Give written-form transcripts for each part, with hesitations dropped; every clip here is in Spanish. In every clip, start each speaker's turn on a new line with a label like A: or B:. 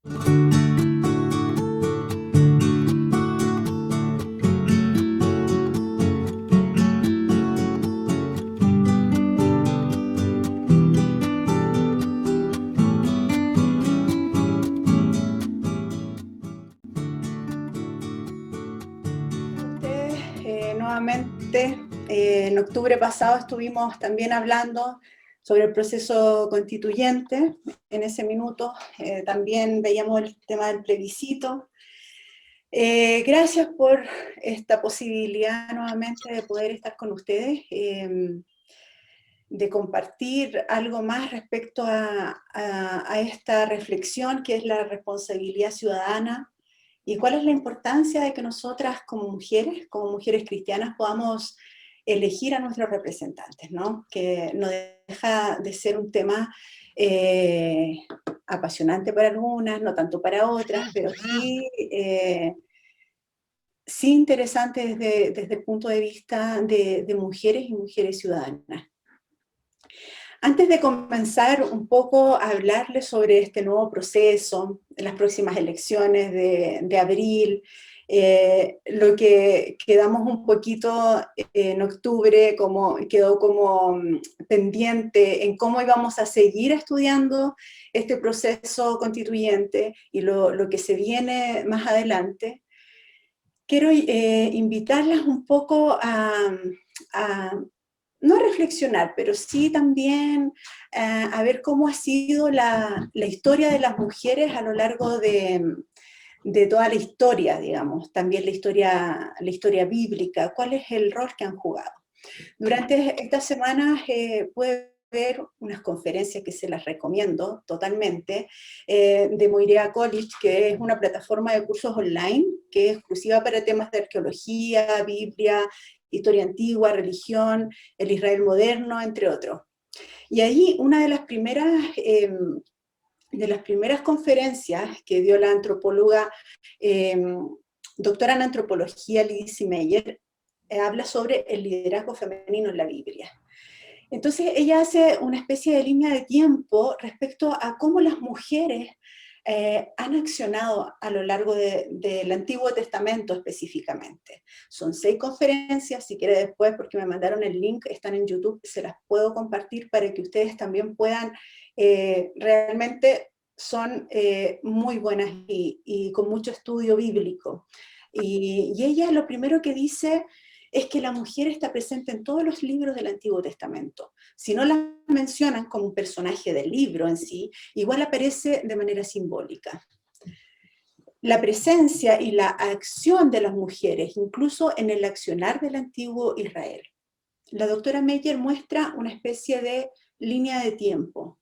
A: Ustedes, nuevamente, en octubre pasado estuvimos también hablando sobre el proceso constituyente. En ese minuto también veíamos el tema del plebiscito. Gracias por esta posibilidad nuevamente de poder estar con ustedes, de compartir algo más respecto a esta reflexión que es la responsabilidad ciudadana y cuál es la importancia de que nosotras como mujeres cristianas, podamos elegir a nuestros representantes, ¿no? Que no deja de ser un tema apasionante para algunas, no tanto para otras, pero sí interesante desde el punto de vista de mujeres y mujeres ciudadanas. Antes de comenzar un poco a hablarles sobre este nuevo proceso, las próximas elecciones de abril, lo que quedamos un poquito en octubre, quedó como pendiente en cómo íbamos a seguir estudiando este proceso constituyente y lo que se viene más adelante. Quiero invitarlas un poco a no reflexionar, pero sí también a ver cómo ha sido la historia de las mujeres a lo largo de toda la historia, digamos, también la historia bíblica, cuál es el rol que han jugado. Durante estas semanas pude ver unas conferencias que se las recomiendo totalmente, de Moirea College, que es una plataforma de cursos online que es exclusiva para temas de arqueología, Biblia, historia antigua, religión, el Israel moderno, entre otros. Y ahí una de las primeras conferencias que dio la antropóloga, doctora en antropología Lizzie Meyer, habla sobre el liderazgo femenino en la Biblia. Entonces ella hace una especie de línea de tiempo respecto a cómo las mujeres han accionado a lo largo del Antiguo Testamento específicamente. Son 6 conferencias, si quiere después, porque me mandaron el link, están en YouTube, se las puedo compartir para que ustedes también puedan, realmente son muy buenas y con mucho estudio bíblico. Y ella lo primero que dice es que la mujer está presente en todos los libros del Antiguo Testamento. Si no la mencionan como un personaje del libro en sí, igual aparece de manera simbólica. La presencia y la acción de las mujeres, incluso en el accionar del antiguo Israel. La doctora Meyer muestra una especie de línea de tiempo.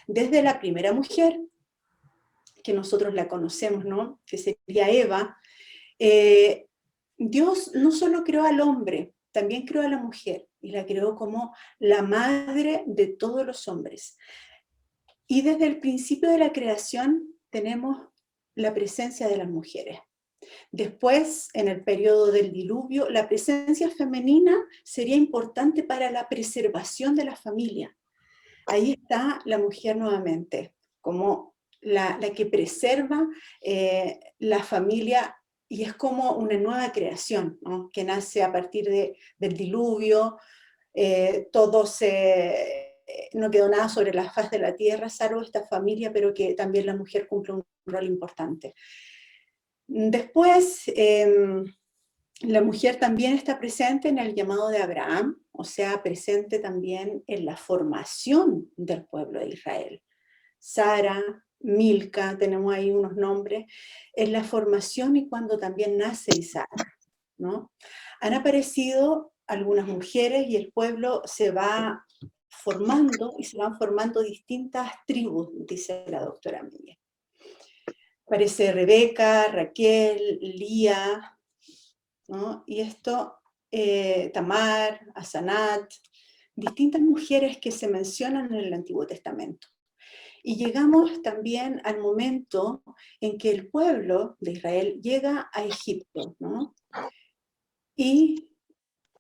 A: Desde la primera mujer, que nosotros la conocemos, ¿no? Que sería Eva, Dios no solo creó al hombre, también creó a la mujer y la creó como la madre de todos los hombres. Y desde el principio de la creación tenemos la presencia de las mujeres. Después, en el periodo del diluvio, la presencia femenina sería importante para la preservación de la familia. Ahí está la mujer nuevamente, como la que preserva la familia, y es como una nueva creación, ¿no? Que nace a partir del diluvio, no quedó nada sobre la faz de la tierra, salvo esta familia, pero que también la mujer cumple un rol importante. Después, la mujer también está presente en el llamado de Abraham, o sea, presente también en la formación del pueblo de Israel. Sara, Milca, tenemos ahí unos nombres, en la formación y cuando también nace Isaac, ¿no? Han aparecido algunas mujeres y el pueblo se va formando y se van formando distintas tribus, dice la doctora Miller. Aparece Rebeca, Raquel, Lía, ¿no? Y esto, Tamar, Asenat, distintas mujeres que se mencionan en el Antiguo Testamento. Y llegamos también al momento en que el pueblo de Israel llega a Egipto, ¿no? Y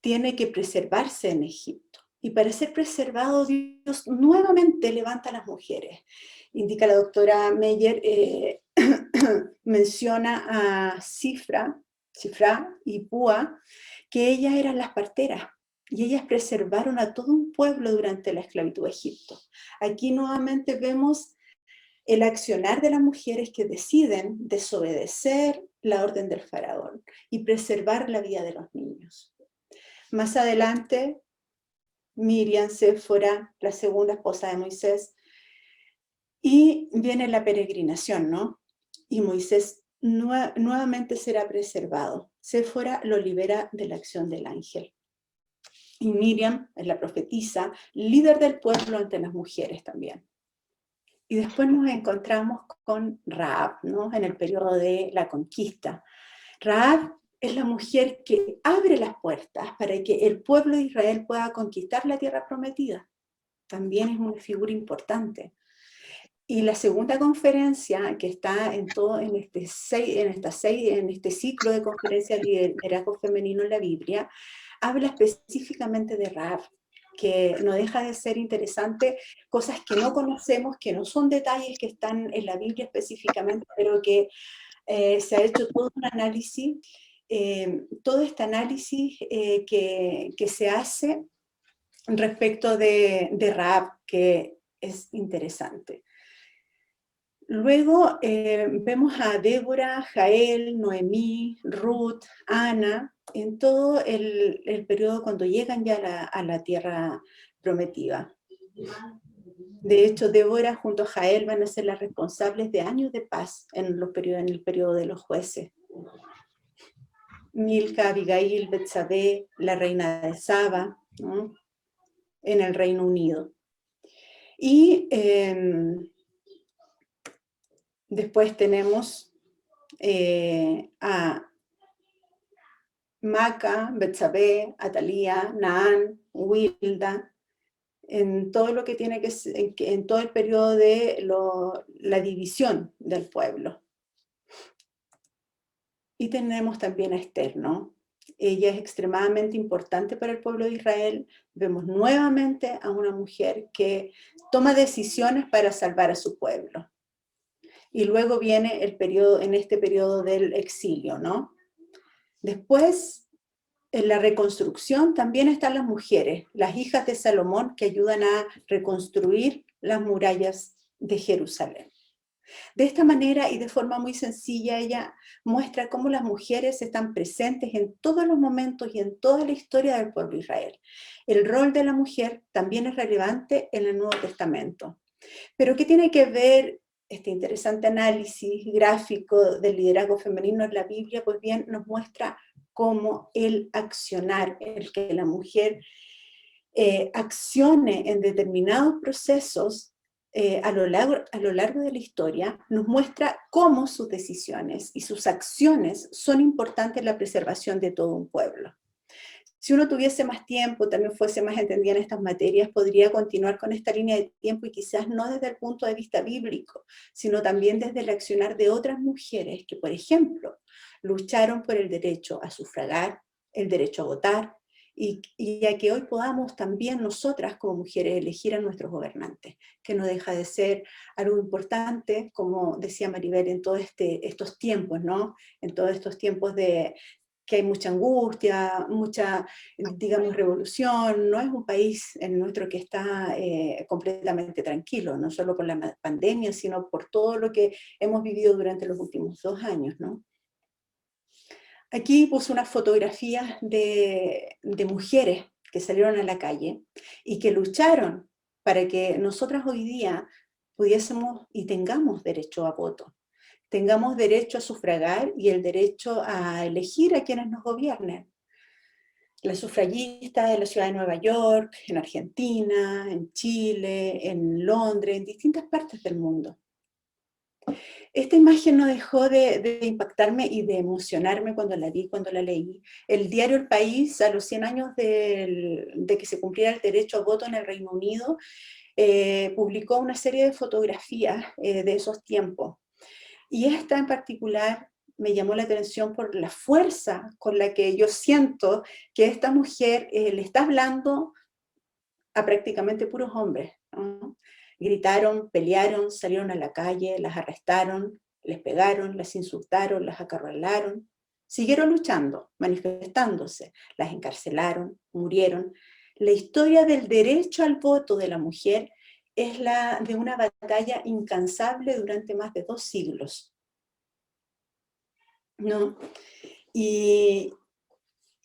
A: tiene que preservarse en Egipto. Y para ser preservado, Dios nuevamente levanta a las mujeres. Indica la doctora Meyer, menciona a Sifra y Púa, que ellas eran las parteras, y ellas preservaron a todo un pueblo durante la esclavitud de Egipto. Aquí nuevamente vemos el accionar de las mujeres que deciden desobedecer la orden del faraón y preservar la vida de los niños. Más adelante, Miriam, Séfora, la segunda esposa de Moisés, y viene la peregrinación, ¿no? Y Moisés nuevamente será preservado. Séfora lo libera de la acción del ángel. Y Miriam es la profetisa, líder del pueblo ante las mujeres también. Y después nos encontramos con Rahab, ¿no? En el periodo de la conquista. Rahab es la mujer que abre las puertas para que el pueblo de Israel pueda conquistar la tierra prometida. También es una figura importante. Y la segunda conferencia que está en este ciclo de conferencias de liderazgo femenino en la Biblia, habla específicamente de Rahab, que no deja de ser interesante, cosas que no conocemos, que no son detalles que están en la Biblia específicamente, pero que se ha hecho todo un análisis, todo este análisis que se hace respecto de Rahab, que es interesante. Luego vemos a Débora, Jael, Noemí, Ruth, Ana, en todo el periodo cuando llegan ya a la tierra prometida. De hecho, Débora junto a Jael van a ser las responsables de años de paz en el periodo de los jueces. Milca, Abigail, Betsabé, la reina de Saba, ¿no? En el Reino Unido. Y después tenemos a Maca, Betsabé, Atalía, Naán, Wilda, en todo lo que tiene en todo el periodo de la división del pueblo. Y tenemos también a Esther, ¿no? Ella es extremadamente importante para el pueblo de Israel. Vemos nuevamente a una mujer que toma decisiones para salvar a su pueblo. Y luego viene en este periodo del exilio, ¿no? Después, en la reconstrucción también están las mujeres, las hijas de Salomón, que ayudan a reconstruir las murallas de Jerusalén. De esta manera y de forma muy sencilla, ella muestra cómo las mujeres están presentes en todos los momentos y en toda la historia del pueblo de Israel. El rol de la mujer también es relevante en el Nuevo Testamento. Pero ¿qué tiene que ver este interesante análisis gráfico del liderazgo femenino en la Biblia? Pues bien, nos muestra cómo el accionar, el que la mujer accione en determinados procesos a lo largo de la historia, nos muestra cómo sus decisiones y sus acciones son importantes en la preservación de todo un pueblo. Si uno tuviese más tiempo, también fuese más entendida en estas materias, podría continuar con esta línea de tiempo y quizás no desde el punto de vista bíblico, sino también desde el accionar de otras mujeres que, por ejemplo, lucharon por el derecho a sufragar, el derecho a votar, y a que hoy podamos también nosotras como mujeres elegir a nuestros gobernantes, que no deja de ser algo importante, como decía Maribel, en todos estos tiempos, ¿no? En todos estos tiempos que hay mucha angustia, mucha, digamos, revolución. No es un país el nuestro que está completamente tranquilo, no solo por la pandemia, sino por todo lo que hemos vivido durante los últimos 2 años, ¿no? Aquí puse unas fotografías de mujeres que salieron a la calle y que lucharon para que nosotras hoy día pudiésemos y tengamos derecho a voto, tengamos derecho a sufragar y el derecho a elegir a quienes nos gobiernen. Las sufragistas de la ciudad de Nueva York, en Argentina, en Chile, en Londres, en distintas partes del mundo. Esta imagen no dejó de impactarme y de emocionarme cuando la vi, cuando la leí. El diario El País, a los 100 años de que se cumpliera el derecho a voto en el Reino Unido, publicó una serie de fotografías de esos tiempos. Y esta en particular me llamó la atención por la fuerza con la que yo siento que esta mujer le está hablando a prácticamente puros hombres, ¿no? Gritaron, pelearon, salieron a la calle, las arrestaron, Les pegaron, las insultaron, las acarralaron, siguieron luchando, manifestándose, las encarcelaron, murieron. La historia del derecho al voto de la mujer es la de una batalla incansable durante más de 2 siglos, ¿no? Y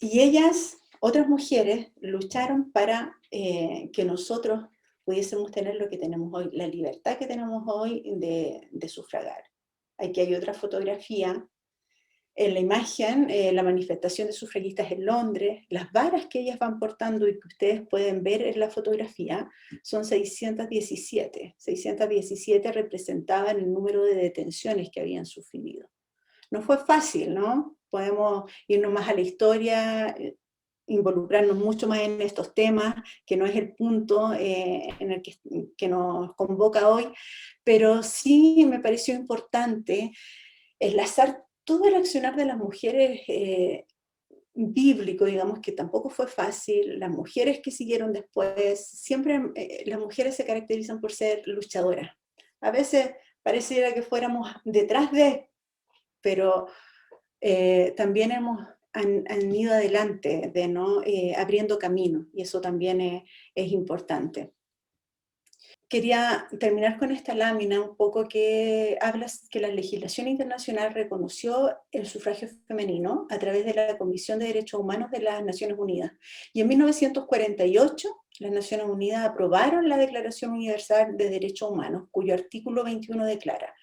A: ellas, otras mujeres, lucharon para que nosotros pudiésemos tener lo que tenemos hoy, la libertad que tenemos hoy de sufragar. Aquí hay otra fotografía. En la imagen, la manifestación de sufragistas en Londres, las varas que ellas van portando y que ustedes pueden ver en la fotografía, son 617. 617 representaban el número de detenciones que habían sufrido. No fue fácil, ¿no? Podemos irnos más a la historia, involucrarnos mucho más en estos temas, que no es el punto en el que nos convoca hoy, pero sí me pareció importante enlazar todo el accionar de las mujeres bíblico, digamos, que tampoco fue fácil. Las mujeres que siguieron después, siempre las mujeres se caracterizan por ser luchadoras. A veces pareciera que fuéramos detrás de, pero también han ido adelante, de, ¿no? Abriendo camino, y eso también es importante. Quería terminar con esta lámina un poco que habla que la legislación internacional reconoció el sufragio femenino a través de la Comisión de Derechos Humanos de las Naciones Unidas. Y en 1948 las Naciones Unidas aprobaron la Declaración Universal de Derechos Humanos, cuyo artículo 21 declara: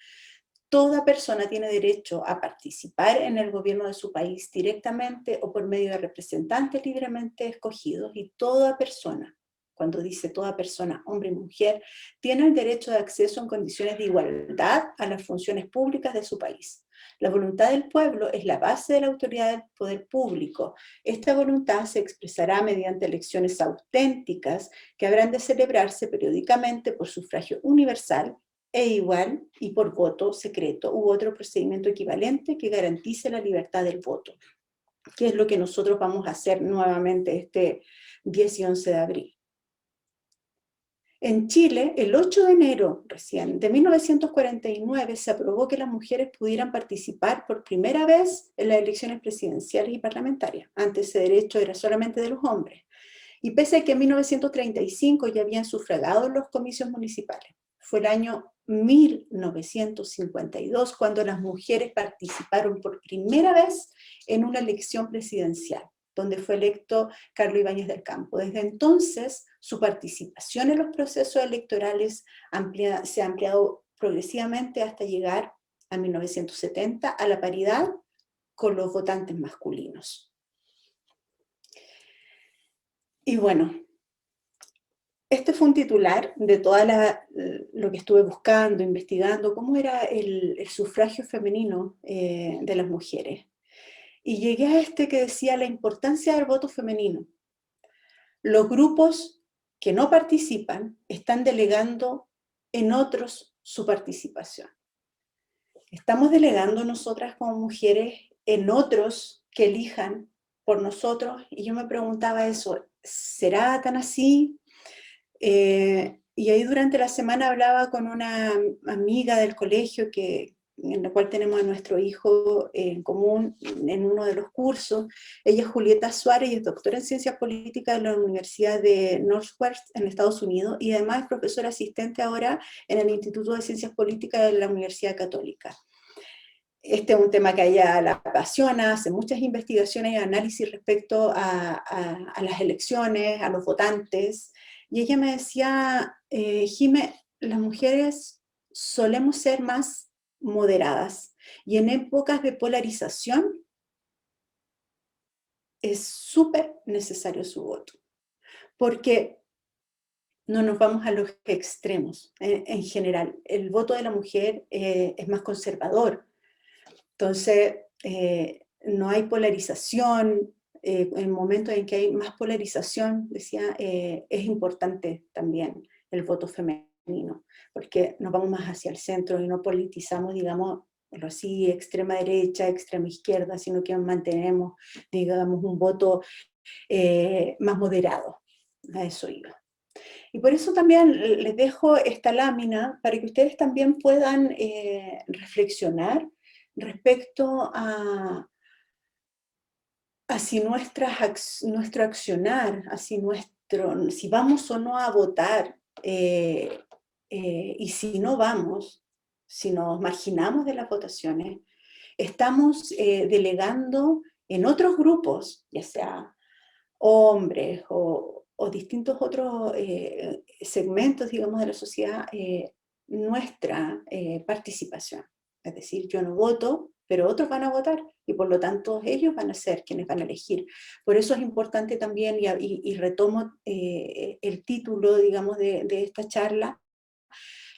A: toda persona tiene derecho a participar en el gobierno de su país directamente o por medio de representantes libremente escogidos, y toda persona, cuando dice toda persona, hombre y mujer, tiene el derecho de acceso en condiciones de igualdad a las funciones públicas de su país. La voluntad del pueblo es la base de la autoridad del poder público. Esta voluntad se expresará mediante elecciones auténticas que habrán de celebrarse periódicamente por sufragio universal e igual y por voto secreto u otro procedimiento equivalente que garantice la libertad del voto, que es lo que nosotros vamos a hacer nuevamente este 10 y 11 de abril. En Chile, el 8 de enero recién de 1949 se aprobó que las mujeres pudieran participar por primera vez en las elecciones presidenciales y parlamentarias. Antes ese derecho era solamente de los hombres. Y pese a que en 1935 ya habían sufragado en los comicios municipales, fue el año 1952 cuando las mujeres participaron por primera vez en una elección presidencial, donde fue electo Carlos Ibáñez del Campo. Desde entonces, su participación en los procesos electorales se ha ampliado progresivamente hasta llegar a 1970 a la paridad con los votantes masculinos. Y bueno, este fue un titular de todo lo que estuve buscando, investigando, cómo era el sufragio femenino de las mujeres. Y llegué a este que decía la importancia del voto femenino. Los grupos que no participan están delegando en otros su participación. Estamos delegando nosotras como mujeres en otros que elijan por nosotros, y yo me preguntaba eso, ¿será tan así? Y ahí durante la semana hablaba con una amiga del colegio en la cual tenemos a nuestro hijo en común en uno de los cursos. Ella es Julieta Suárez y es doctora en Ciencias Políticas de la Universidad de Northwestern en Estados Unidos, y además es profesora asistente ahora en el Instituto de Ciencias Políticas de la Universidad Católica. Este es un tema que a ella la apasiona, hace muchas investigaciones y análisis respecto a las elecciones, a los votantes, y ella me decía, Jime, las mujeres solemos ser más moderadas, y en épocas de polarización es súper necesario su voto, porque no nos vamos a los extremos. En general, el voto de la mujer es más conservador. Entonces, no hay polarización. En momentos en que hay más polarización, decía, es importante también el voto femenino, porque nos vamos más hacia el centro y no politizamos, digamos, así, extrema derecha, extrema izquierda, sino que mantenemos, digamos, un voto más moderado. A eso iba. Y por eso también les dejo esta lámina para que ustedes también puedan reflexionar respecto a si nuestro accionar, si vamos o no a votar, y si no vamos, si nos marginamos de las votaciones, estamos delegando en otros grupos, ya sea hombres o distintos otros segmentos, digamos, de la sociedad, nuestra participación. Es decir, yo no voto, pero otros van a votar y por lo tanto ellos van a ser quienes van a elegir. Por eso es importante también, y retomo el título, digamos, de esta charla,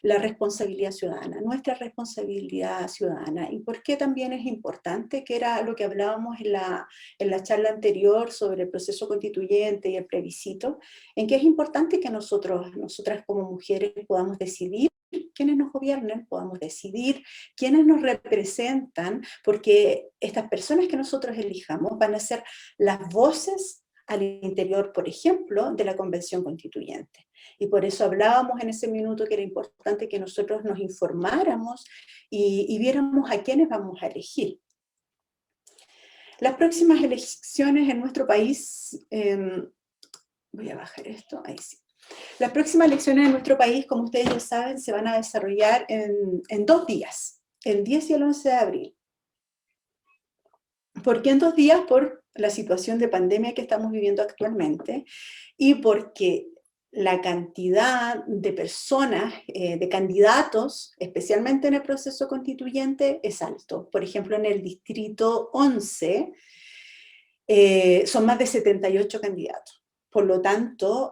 A: la responsabilidad ciudadana, nuestra responsabilidad ciudadana. ¿Y por qué también es importante? Que era lo que hablábamos en la charla anterior sobre el proceso constituyente y el plebiscito, en que es importante que nosotras como mujeres podamos decidir quiénes nos gobiernen, podamos decidir quiénes nos representan, porque estas personas que nosotros elijamos van a ser las voces al interior, por ejemplo, de la Convención Constituyente. Y por eso hablábamos en ese minuto que era importante que nosotros nos informáramos y viéramos a quiénes vamos a elegir. Las próximas elecciones en nuestro país, voy a bajar esto, ahí sí. Las próximas elecciones en nuestro país, como ustedes ya saben, se van a desarrollar en 2 días, el 10 y el 11 de abril. ¿Por qué en 2 días? Por la situación de pandemia que estamos viviendo actualmente y porque la cantidad de personas, de candidatos, especialmente en el proceso constituyente, es alto. Por ejemplo, en el distrito 11 son más de 78 candidatos. Por lo tanto,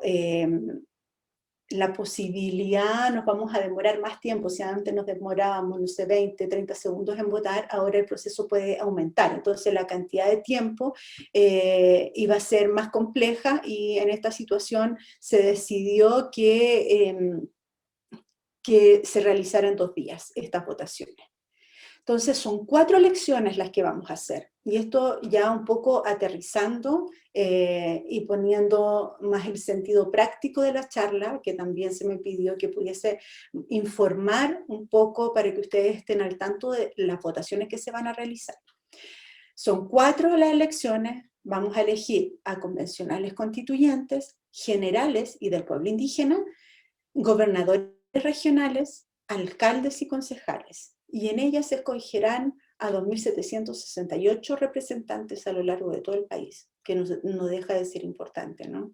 A: la posibilidad, nos vamos a demorar más tiempo, si antes nos demorábamos, no sé, 20, 30 segundos en votar, ahora el proceso puede aumentar, entonces la cantidad de tiempo iba a ser más compleja y en esta situación se decidió que se realizaran 2 días estas votaciones. Entonces son 4 elecciones las que vamos a hacer. Y esto ya un poco aterrizando y poniendo más el sentido práctico de la charla, que también se me pidió que pudiese informar un poco para que ustedes estén al tanto de las votaciones que se van a realizar. Son 4 las elecciones, vamos a elegir a convencionales constituyentes, generales y del pueblo indígena, gobernadores regionales, alcaldes y concejales. Y en ellas se escogerán a 2.768 representantes a lo largo de todo el país, que no deja de ser importante, ¿no?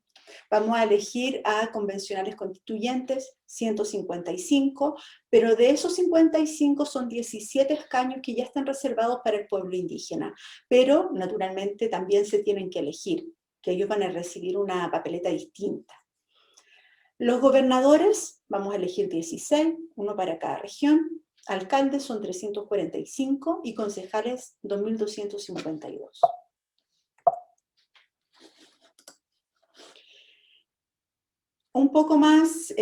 A: Vamos a elegir a convencionales constituyentes, 155, pero de esos 55 son 17 escaños que ya están reservados para el pueblo indígena, pero naturalmente también se tienen que elegir, que ellos van a recibir una papeleta distinta. Los gobernadores, vamos a elegir 16, uno para cada región, alcaldes son 345 y concejales 2.252. Un poco más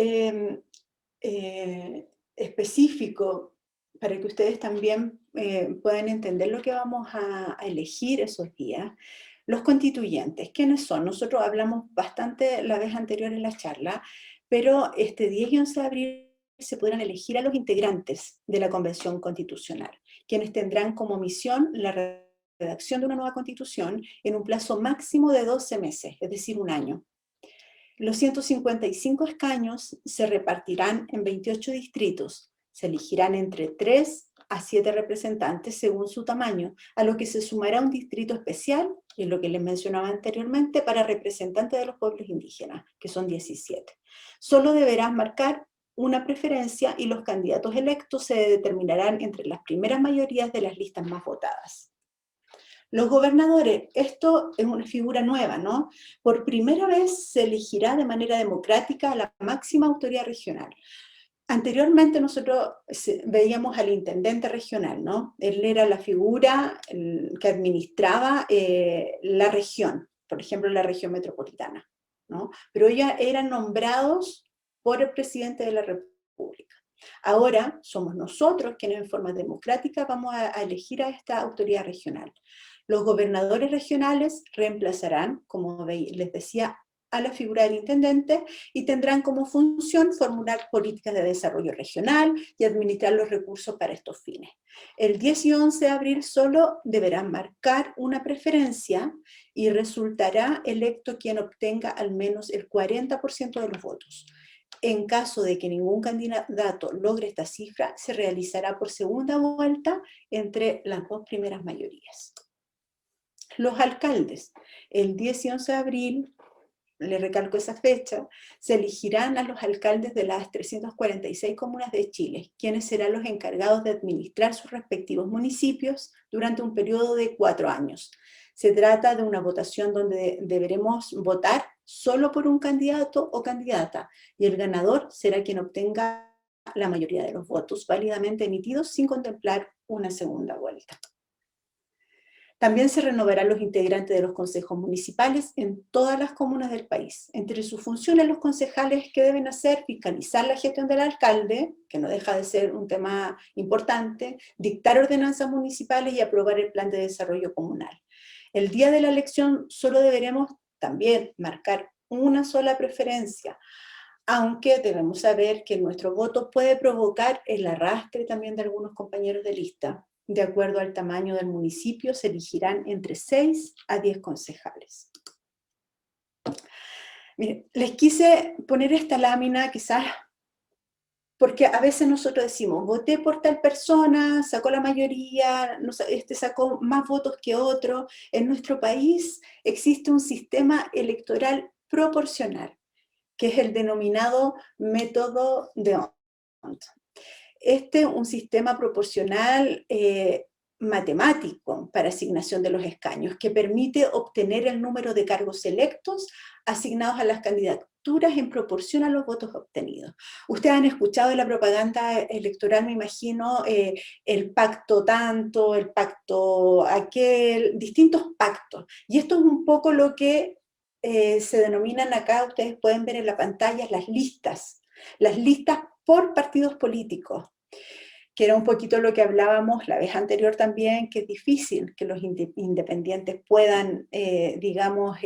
A: específico, para que ustedes también puedan entender lo que vamos a elegir esos días. Los constituyentes, ¿quiénes son? Nosotros hablamos bastante la vez anterior en la charla, pero este 10 y 11 de abril se podrán elegir a los integrantes de la Convención Constitucional, quienes tendrán como misión la redacción de una nueva constitución en un plazo máximo de 12 meses, es decir, un año. Los 155 escaños se repartirán en 28 distritos. Se elegirán entre 3 a 7 representantes según su tamaño, a lo que se sumará un distrito especial, y lo que les mencionaba anteriormente, para representantes de los pueblos indígenas, que son 17. Solo deberán marcar una preferencia y los candidatos electos se determinarán entre las primeras mayorías de las listas más votadas. Los gobernadores, esto es una figura nueva, ¿no? Por primera vez se elegirá de manera democrática a la máxima autoridad regional. Anteriormente nosotros veíamos al intendente regional, ¿no? Él era la figura que administraba la región, por ejemplo la región metropolitana, ¿no? Pero ellos eran nombrados por el presidente de la República. Ahora somos nosotros quienes en forma democrática vamos a elegir a esta autoridad regional. Los gobernadores regionales reemplazarán, como les decía, a la figura del intendente y tendrán como función formular políticas de desarrollo regional y administrar los recursos para estos fines. El 10 y 11 de abril solo deberán marcar una preferencia y resultará electo quien obtenga al menos el 40% de los votos. En caso de que ningún candidato logre esta cifra, se realizará por segunda vuelta entre las dos primeras mayorías. Los alcaldes, el 10 y 11 de abril, le recalco esa fecha, se elegirán a los alcaldes de las 346 comunas de Chile, quienes serán los encargados de administrar sus respectivos municipios durante un periodo de 4 años. Se trata de una votación donde deberemos votar solo por un candidato o candidata, y el ganador será quien obtenga la mayoría de los votos válidamente emitidos sin contemplar una segunda vuelta. También se renovarán los integrantes de los consejos municipales en todas las comunas del país. Entre sus funciones, los concejales, ¿qué deben hacer? Fiscalizar la gestión del alcalde, que no deja de ser un tema importante, dictar ordenanzas municipales y aprobar el plan de desarrollo comunal. El día de la elección solo deberemos también marcar una sola preferencia, aunque debemos saber que nuestro voto puede provocar el arrastre también de algunos compañeros de lista. De acuerdo al tamaño del municipio, se elegirán entre 6 a 10 concejales. Miren, les quise poner esta lámina quizás porque a veces nosotros decimos, voté por tal persona, sacó la mayoría, sacó más votos que otro. En nuestro país existe un sistema electoral proporcional, que es el denominado método de D'Hondt. Un sistema proporcional matemático para asignación de los escaños, que permite obtener el número de cargos electos asignados a las candidaturas en proporción a los votos obtenidos. Ustedes han escuchado en la propaganda electoral, me imagino, el pacto tanto, el pacto aquel, distintos pactos. Y esto es un poco lo que se denominan acá, ustedes pueden ver en la pantalla, las listas por partidos políticos, que era un poquito lo que hablábamos la vez anterior también, que es difícil que los independientes puedan, digamos,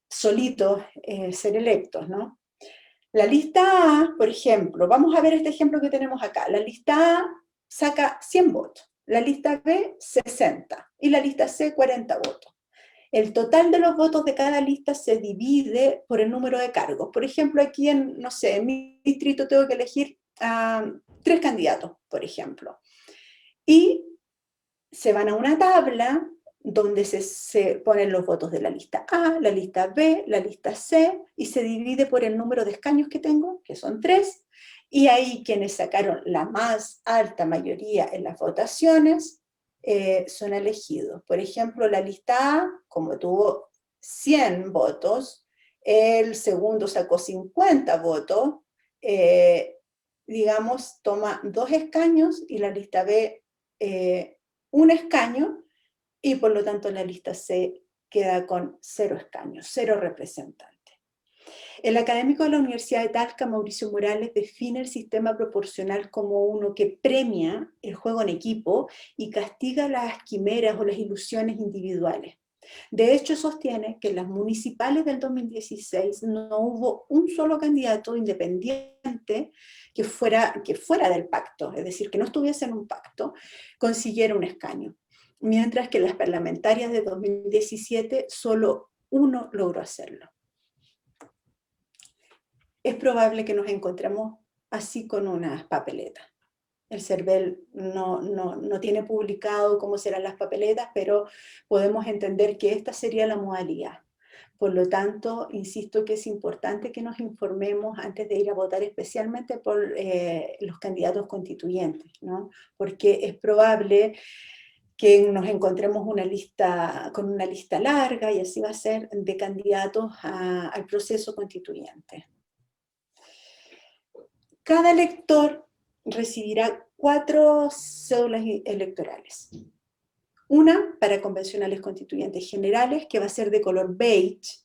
A: solitos ser electos, ¿no? La lista A, por ejemplo, vamos a ver este ejemplo que tenemos acá. La lista A saca 100 votos, la lista B 60 y la lista C 40 votos. El total de los votos de cada lista se divide por el número de cargos. Por ejemplo, aquí en, no sé, en mi distrito tengo que elegir a 3 candidatos, por ejemplo. Y se van a una tabla donde se ponen los votos de la lista A, la lista B, la lista C, y se divide por el número de escaños que tengo, que son 3, y ahí quienes sacaron la más alta mayoría en las votaciones son elegidos. Por ejemplo, la lista A, como tuvo 100 votos, el segundo sacó 50 votos, digamos, toma 2 escaños, y la lista B 1 escaño, y por lo tanto la lista C queda con 0 escaños, 0 representantes. El académico de la Universidad de Talca, Mauricio Morales, define el sistema proporcional como uno que premia el juego en equipo y castiga las quimeras o las ilusiones individuales. De hecho, sostiene que en las municipales del 2016 no hubo un solo candidato independiente que fuera del pacto, es decir, que no estuviese en un pacto, consiguiera un escaño. Mientras que en las parlamentarias de 2017 solo uno logró hacerlo. Es probable que nos encontremos así con unas papeletas. El CERVEL no tiene publicado cómo serán las papeletas, pero podemos entender que esta sería la modalidad. Por lo tanto, insisto que es importante que nos informemos antes de ir a votar, especialmente por los candidatos constituyentes, ¿no? Porque es probable que nos encontremos con una lista larga, y así va a ser, de candidatos al proceso constituyente. Cada elector recibirá 4 cédulas electorales. Una para convencionales constituyentes generales, que va a ser de color beige.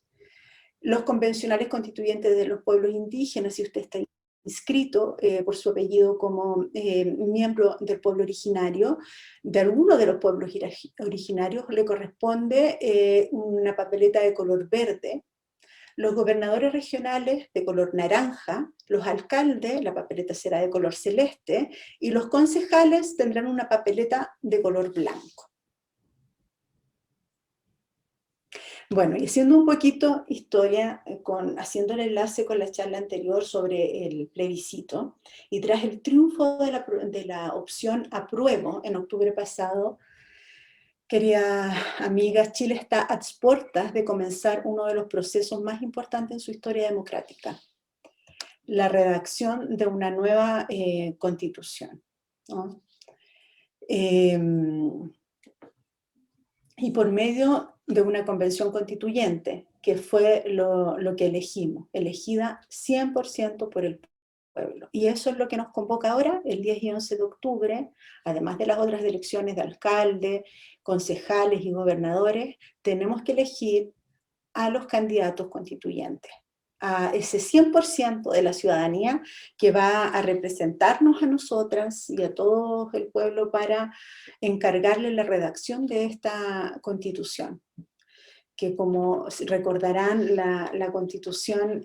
A: Los convencionales constituyentes de los pueblos indígenas, si usted está inscrito por su apellido como miembro del pueblo originario, de alguno de los pueblos originarios, le corresponde una papeleta de color verde, los gobernadores regionales de color naranja, los alcaldes, la papeleta será de color celeste, y los concejales tendrán una papeleta de color blanco. Bueno, y haciendo un poquito historia, haciendo el enlace con la charla anterior sobre el plebiscito, y tras el triunfo de la opción apruebo en octubre pasado, queridas amigas, Chile está a puertas de comenzar uno de los procesos más importantes en su historia democrática, la redacción de una nueva constitución, ¿no? Y por medio de una convención constituyente, que fue lo que elegimos, elegida 100% por el pueblo. Y eso es lo que nos convoca ahora, el 10 y 11 de octubre, además de las otras elecciones de alcalde, concejales y gobernadores, tenemos que elegir a los candidatos constituyentes, a ese 100% de la ciudadanía que va a representarnos a nosotras y a todo el pueblo para encargarle la redacción de esta constitución, que como recordarán la constitución,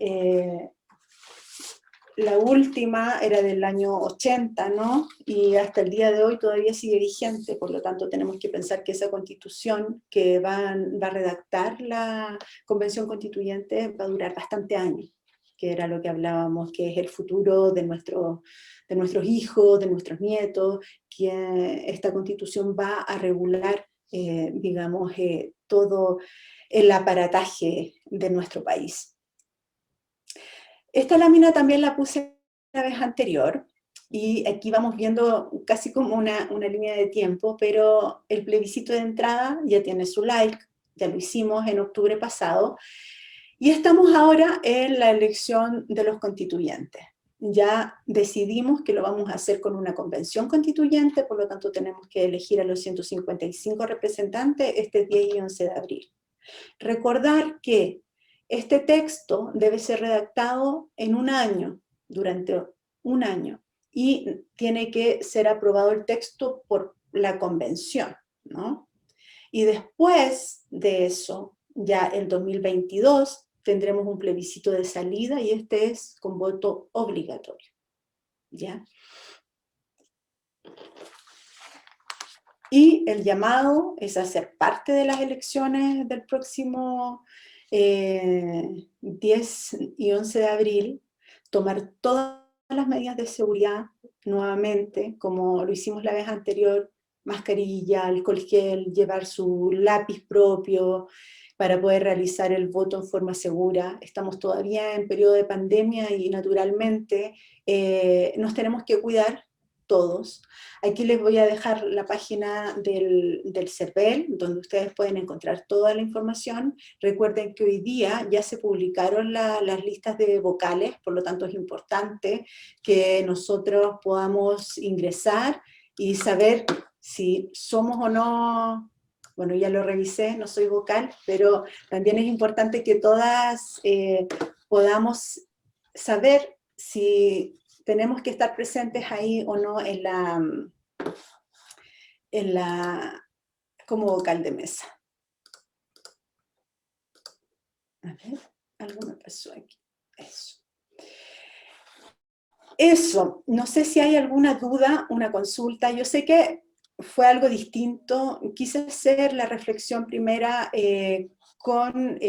A: la última era del año 80, ¿no? Y hasta el día de hoy todavía sigue vigente, por lo tanto tenemos que pensar que esa constitución que va a redactar la Convención Constituyente va a durar bastante años, que era lo que hablábamos, que es el futuro de nuestros hijos, de nuestros nietos, que esta constitución va a regular, digamos, todo el aparataje de nuestro país. Esta lámina también la puse la vez anterior, y aquí vamos viendo casi como una línea de tiempo, pero el plebiscito de entrada ya tiene su like, ya lo hicimos en octubre pasado, y estamos ahora en la elección de los constituyentes. Ya decidimos que lo vamos a hacer con una convención constituyente, por lo tanto tenemos que elegir a los 155 representantes este 10 y 11 de abril. Recordar que este texto debe ser redactado en un año, durante un año, y tiene que ser aprobado el texto por la convención, ¿no? Y después de eso, ya el 2022, tendremos un plebiscito de salida y este es con voto obligatorio, ¿ya? Y el llamado es a ser parte de las elecciones del próximo 10 y 11 de abril, tomar todas las medidas de seguridad nuevamente, como lo hicimos la vez anterior, mascarilla, alcohol gel, llevar su lápiz propio para poder realizar el voto en forma segura. Estamos todavía en periodo de pandemia y naturalmente nos tenemos que cuidar todos. Aquí les voy a dejar la página del CERVEL, donde ustedes pueden encontrar toda la información. Recuerden que hoy día ya se publicaron las listas de vocales, por lo tanto es importante que nosotros podamos ingresar y saber si somos o no, bueno, ya lo revisé, no soy vocal, pero también es importante que todas podamos saber si tenemos que estar presentes ahí o no como vocal de mesa. A ver, algo me pasó aquí. Eso, no sé si hay alguna duda, una consulta. Yo sé que fue algo distinto. Quise hacer la reflexión primera con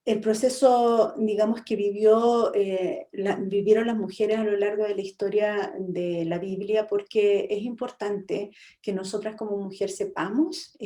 A: el proceso, digamos, que vivieron las mujeres a lo largo de la historia de la Biblia, porque es importante que nosotras como mujer sepamos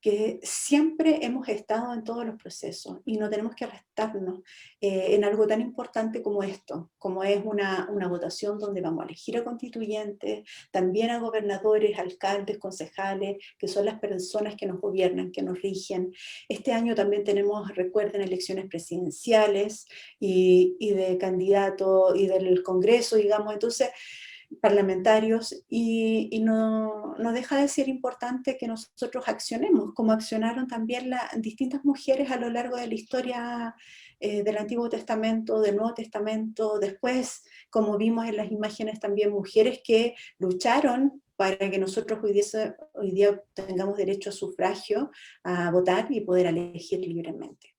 A: que siempre hemos estado en todos los procesos y no tenemos que restarnos en algo tan importante como esto, como es una votación donde vamos a elegir a constituyentes, también a gobernadores, alcaldes, concejales, que son las personas que nos gobiernan, que nos rigen. Este año también tenemos, recuerden, elecciones presidenciales y de candidato y del Congreso, digamos, entonces parlamentarios, y no deja de ser importante que nosotros accionemos, como accionaron también distintas mujeres a lo largo de la historia del Antiguo Testamento, del Nuevo Testamento, después, como vimos en las imágenes también, mujeres que lucharon para que nosotros hoy día tengamos derecho a sufragio, a votar y poder elegir libremente.